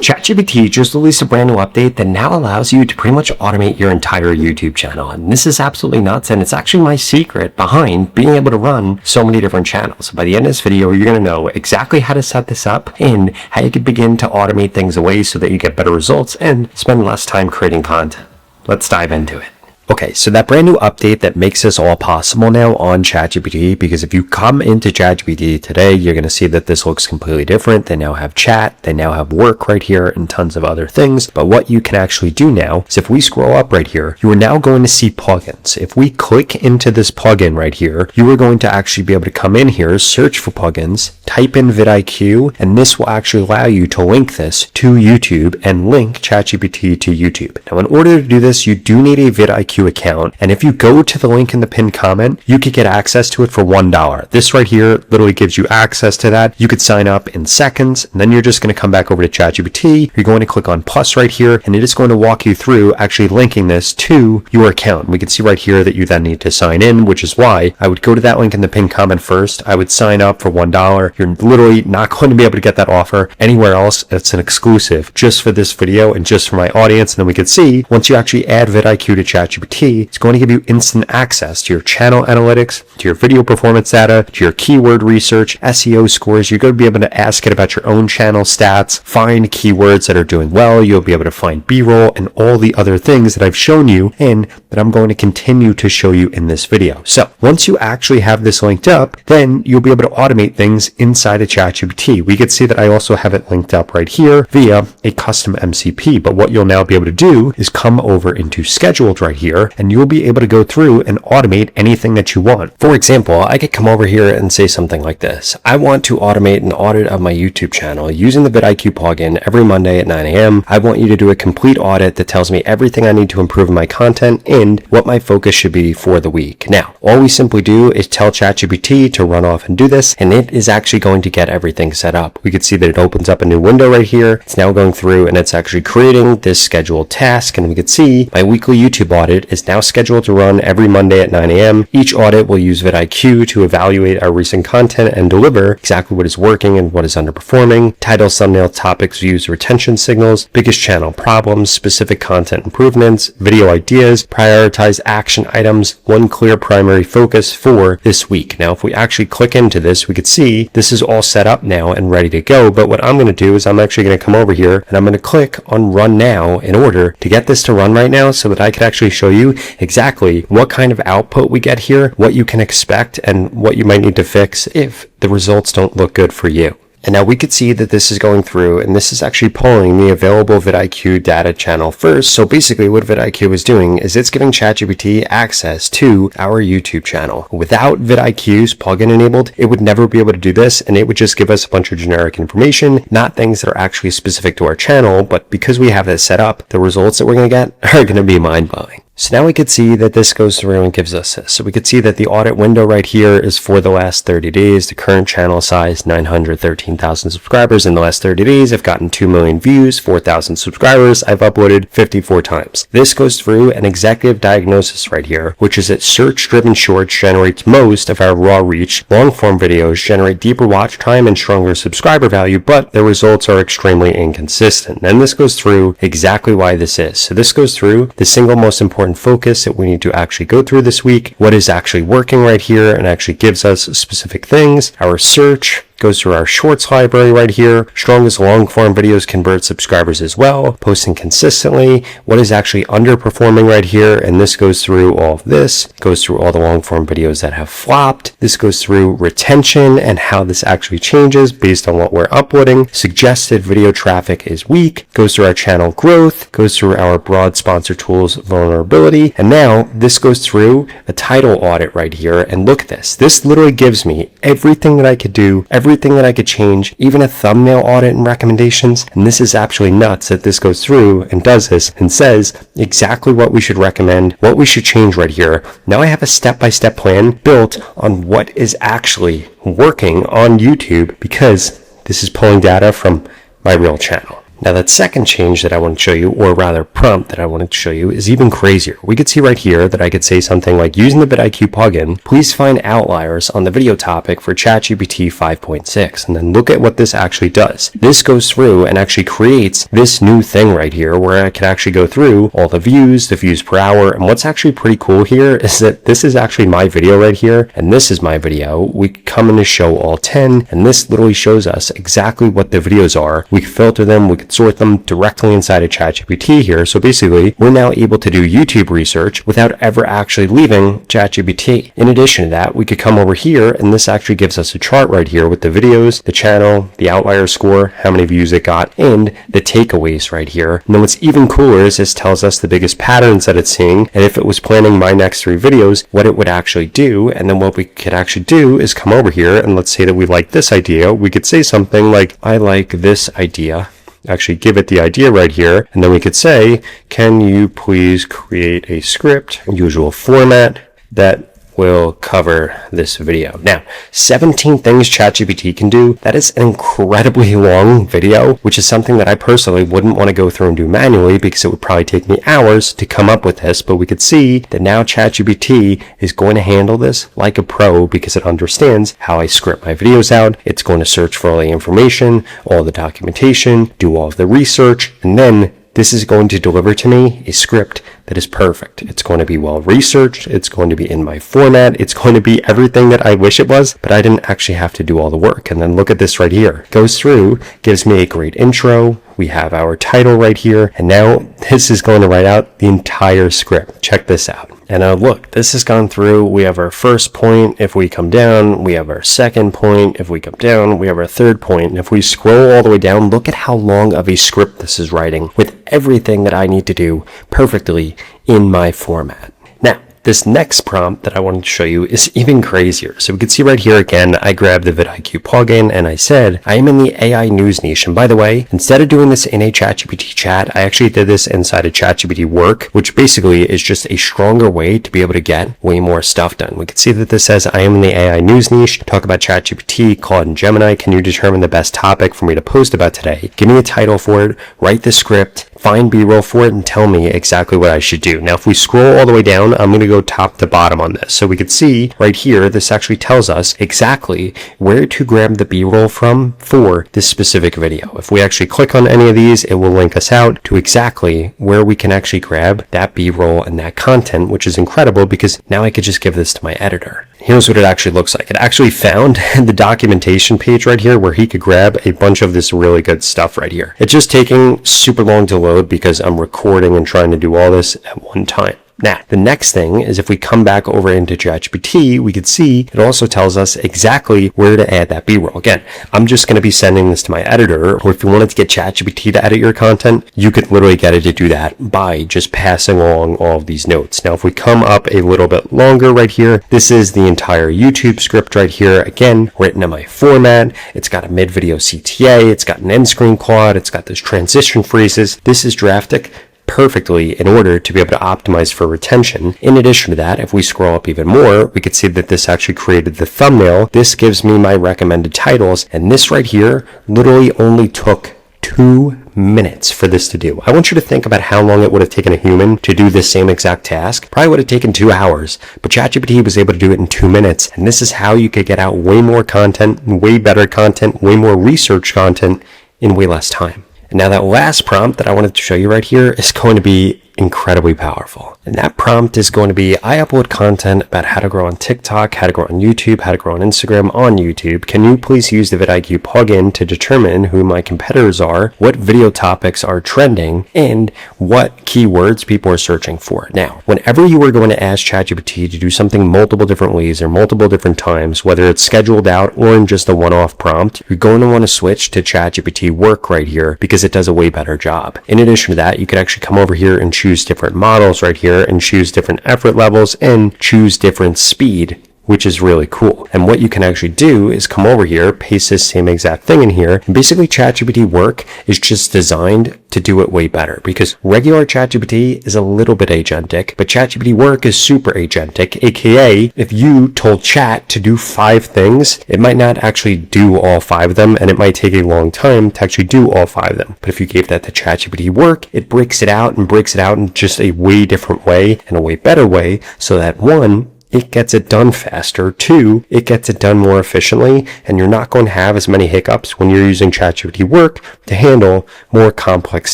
ChatGPT just released a brand new update that now allows you to pretty much automate your entire YouTube channel. And this is absolutely nuts, and it's actually my secret behind being able to run so many different channels. By the end of this video, you're going to know exactly how to set this up and how you can begin to automate things away so that you get better results and spend less time creating content. Let's dive into it. Okay, so that brand new update that makes this all possible now on ChatGPT, because if you come into ChatGPT today, you're going to see that this looks completely different. They now have chat, they now have work right here, and tons of other things. But what you can actually do now is if we scroll up right here, you are now going to see plugins. If we click into this plugin right here, you are going to actually be able to come in here, search for plugins, type in vidIQ, and this will actually allow you to link this to YouTube and link ChatGPT to YouTube. Now, in order to do this, you do need a vidIQ account, and if you go to the link in the pinned comment, you could get access to it for $1. This right here literally gives you access to that. You could sign up in seconds, and then you're just going to come back over to ChatGPT. You're going to click on plus right here, and it is going to walk you through actually linking this to your account. We can see right here that you then need to sign in, which is why I would go to that link in the pinned comment first. I would sign up for $1. You're literally not going to be able to get that offer anywhere else. It's an exclusive just for this video and just for my audience. And then we can see once you actually add vidIQ to ChatGPT, it's going to give you instant access to your channel analytics, to your video performance data, to your keyword research, SEO scores. You're going to be able to ask it about your own channel stats, find keywords that are doing well. You'll be able to find B-roll and all the other things that I've shown you and that I'm going to continue to show you in this video. So once you actually have this linked up, then you'll be able to automate things inside of ChatGPT. We can see that I also have it linked up right here via a custom MCP. But what you'll now be able to do is come over into scheduled right here, and you'll be able to go through and automate anything that you want. For example, I could come over here and say something like this. I want to automate an audit of my YouTube channel using the vidIQ plugin every Monday at 9 a.m. I want you to do a complete audit that tells me everything I need to improve in my content and what my focus should be for the week. Now, all we simply do is tell ChatGPT to run off and do this, and it is actually going to get everything set up. We can see that it opens up a new window right here. It's now going through and it's actually creating this scheduled task, and we can see my weekly YouTube audit is now scheduled to run every Monday at 9 a.m. Each audit will use vidIQ to evaluate our recent content and deliver exactly what is working and what is underperforming. Titles, thumbnail, topics, views, retention signals, biggest channel problems, specific content improvements, video ideas, prioritize action items, one clear primary focus for this week. Now, if we actually click into this, we could see this is all set up now and ready to go. But what I'm going to do is I'm actually going to come over here and I'm going to click on run now in order to get this to run right now so that I could actually show you exactly what kind of output we get here, what you can expect, and what you might need to fix if the results don't look good for you. And now we could see that this is going through, and this is actually pulling the available vidIQ data channel first. So basically what vidIQ is doing is it's giving ChatGPT access to our YouTube channel. Without vidIQ's plugin enabled, it would never be able to do this, and it would just give us a bunch of generic information, not things that are actually specific to our channel. But because we have this set up, the results that we're going to get are going to be mind-blowing. So now we could see that this goes through and gives us this. So we could see that the audit window right here is for the last 30 days. The current channel size, 913,000 subscribers. In the last 30 days, I've gotten 2 million views, 4,000 subscribers. I've uploaded 54 times. This goes through an executive diagnosis right here, which is that search-driven shorts generates most of our raw reach. Long-form videos generate deeper watch time and stronger subscriber value, but the results are extremely inconsistent. And this goes through exactly why this is. So this goes through the single most important focus that we need to actually go through this week, what is actually working right here, and actually gives us specific things. Our search goes through our shorts library right here. Strongest long form videos convert subscribers as well. Posting consistently. What is actually underperforming right here. And this goes through all of this. Goes through all the long form videos that have flopped. This goes through retention and how this actually changes based on what we're uploading. Suggested video traffic is weak. Goes through our channel growth. Goes through our broad sponsor tools vulnerability. And now this goes through a title audit right here. And look at this. This literally gives me everything that I could do, everything that I could change, even a thumbnail audit and recommendations. And this is absolutely nuts that this goes through and does this and says exactly what we should recommend, what we should change right here. Now I have a step-by-step plan built on what is actually working on YouTube because this is pulling data from my real channel. Now that second change that I want to show you, or rather prompt that I wanted to show you, is even crazier. We could see right here that I could say something like, using the vidIQ plugin, please find outliers on the video topic for ChatGPT 5.6. And then look at what this actually does. This goes through and actually creates this new thing right here where I can actually go through all the views per hour. And what's actually pretty cool here is that this is actually my video right here, and this is my video. We come in to show all 10, and this literally shows us exactly what the videos are. We can filter them, we can sort them directly inside of ChatGPT here. So basically, we're now able to do YouTube research without ever actually leaving ChatGPT. In addition to that, we could come over here, and this actually gives us a chart right here with the videos, the channel, the outlier score, how many views it got, and the takeaways right here. And then what's even cooler is this tells us the biggest patterns that it's seeing, and if it was planning my next 3 videos, what it would actually do. And then what we could actually do is come over here, and let's say that we like this idea. We could say something like, I like this idea. Actually give it the idea right here, and then we could say, can you please create a script, usual format, that will cover this video. Now, 17 things ChatGPT can do. That is an incredibly long video, which is something that I personally wouldn't want to go through and do manually because it would probably take me hours to come up with this. But we could see that now ChatGPT is going to handle this like a pro because it understands how I script my videos out. It's going to search for all the information, all the documentation, do all of the research, and then this is going to deliver to me a script that is perfect. It's going to be well researched. It's going to be in my format. It's going to be everything that I wish it was, but I didn't actually have to do all the work. And then look at this right here. Goes through, gives me a great intro. We have our title right here. And now this is going to write out the entire script. Check this out. And now look, this has gone through. We have our first point. If we come down, we have our second point. If we come down, we have our third point. And if we scroll all the way down, look at how long of a script this is writing with everything that I need to do perfectly in my format. Now, this next prompt that I wanted to show you is even crazier. So we can see right here again, I grabbed the vidIQ plugin and I said, I am in the AI news niche. And by the way, instead of doing this in a ChatGPT chat, I actually did this inside of ChatGPT work, which basically is just a stronger way to be able to get way more stuff done. We can see that this says, I am in the AI news niche. Talk about ChatGPT, Claude, and Gemini. Can you determine the best topic for me to post about today? Give me a title for it, write the script, find B-roll for it, and tell me exactly what I should do. Now, if we scroll all the way down, I'm going to go top to bottom on this. So we can see right here, this actually tells us exactly where to grab the B-roll from for this specific video. If we actually click on any of these, it will link us out to exactly where we can actually grab that B-roll and that content, which is incredible because now I could just give this to my editor. Here's what it actually looks like. It actually found the documentation page right here where he could grab a bunch of this really good stuff right here. It's just taking super long to load because I'm recording and trying to do all this at one time. Now, the next thing is if we come back over into ChatGPT, we could see it also tells us exactly where to add that B-roll. Again, I'm just going to be sending this to my editor, or if you wanted to get ChatGPT to edit your content, you could literally get it to do that by just passing along all of these notes. Now, if we come up a little bit longer right here, this is the entire YouTube script right here. Again, written in my format. It's got a mid-video CTA. It's got an end screen quad. It's got those transition phrases. This is drafted perfectly in order to be able to optimize for retention. In addition to that, if we scroll up even more, we could see that this actually created the thumbnail. This gives me my recommended titles, and this right here literally only took 2 minutes for this to do. I want you to think about how long it would have taken a human to do this same exact task. Probably would have taken 2 hours, but ChatGPT was able to do it in 2 minutes. And this is how you could get out way more content, way better content, way more research content in way less time. And now that last prompt that I wanted to show you right here is going to be incredibly powerful. And that prompt is going to be, I upload content about how to grow on TikTok, how to grow on YouTube, how to grow on Instagram on YouTube. Can you please use the vidIQ plugin to determine who my competitors are, what video topics are trending, and what keywords people are searching for. Now, whenever you are going to ask ChatGPT to do something multiple different ways or multiple different times, whether it's scheduled out or in just a one-off prompt, you're going to want to switch to ChatGPT work right here because it does a way better job. In addition to that, you could actually come over here and choose different models right here and choose different effort levels and choose different speed which is really cool. And what you can actually do is come over here, paste this same exact thing in here, and basically ChatGPT Work is just designed to do it way better, because regular ChatGPT is a little bit agentic, but ChatGPT Work is super agentic, aka if you told Chat to do 5 things, it might not actually do all 5 of them, and it might take a long time to actually do all 5 of them. But if you gave that to ChatGPT Work, it breaks it out in just a way different way and a way better way, so that 1, it gets it done faster. 2, it gets it done more efficiently, and you're not going to have as many hiccups when you're using ChatGPT Work to handle more complex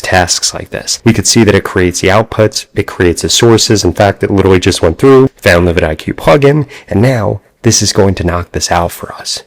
tasks like this. We could see that it creates the outputs, it creates the sources. In fact, it literally just went through, found the vidIQ plugin, and now this is going to knock this out for us.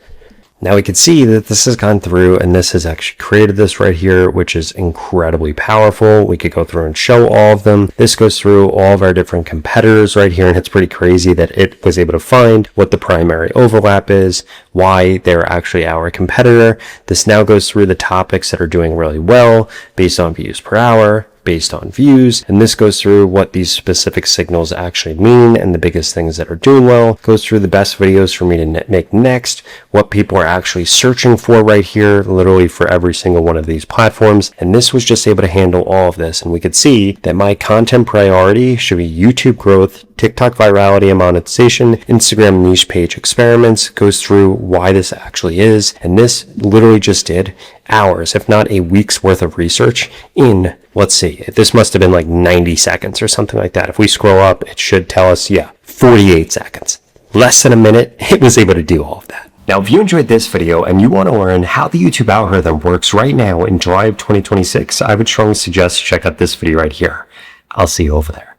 Now we can see that this has gone through and this has actually created this right here, which is incredibly powerful. We could go through and show all of them. This goes through all of our different competitors right here, and it's pretty crazy that it was able to find what the primary overlap is, why they're actually our competitor. This now goes through the topics that are doing really well based on views per hour, based on views, and this goes through what these specific signals actually mean and the biggest things that are doing well. Goes through the best videos for me to make next, what people are actually searching for right here, literally for every single one of these platforms. And this was just able to handle all of this, and we could see that my content priority should be YouTube growth, TikTok virality and monetization, Instagram niche page experiments. Goes through why this actually is, and this literally just did hours, if not a week's worth of research in, let's see, this must have been like 90 seconds or something like that. If we scroll up, it should tell us, 48 seconds. Less than a minute, it was able to do all of that. Now, if you enjoyed this video and you want to learn how the YouTube algorithm works right now in July of 2026, I would strongly suggest check out this video right here. I'll see you over there.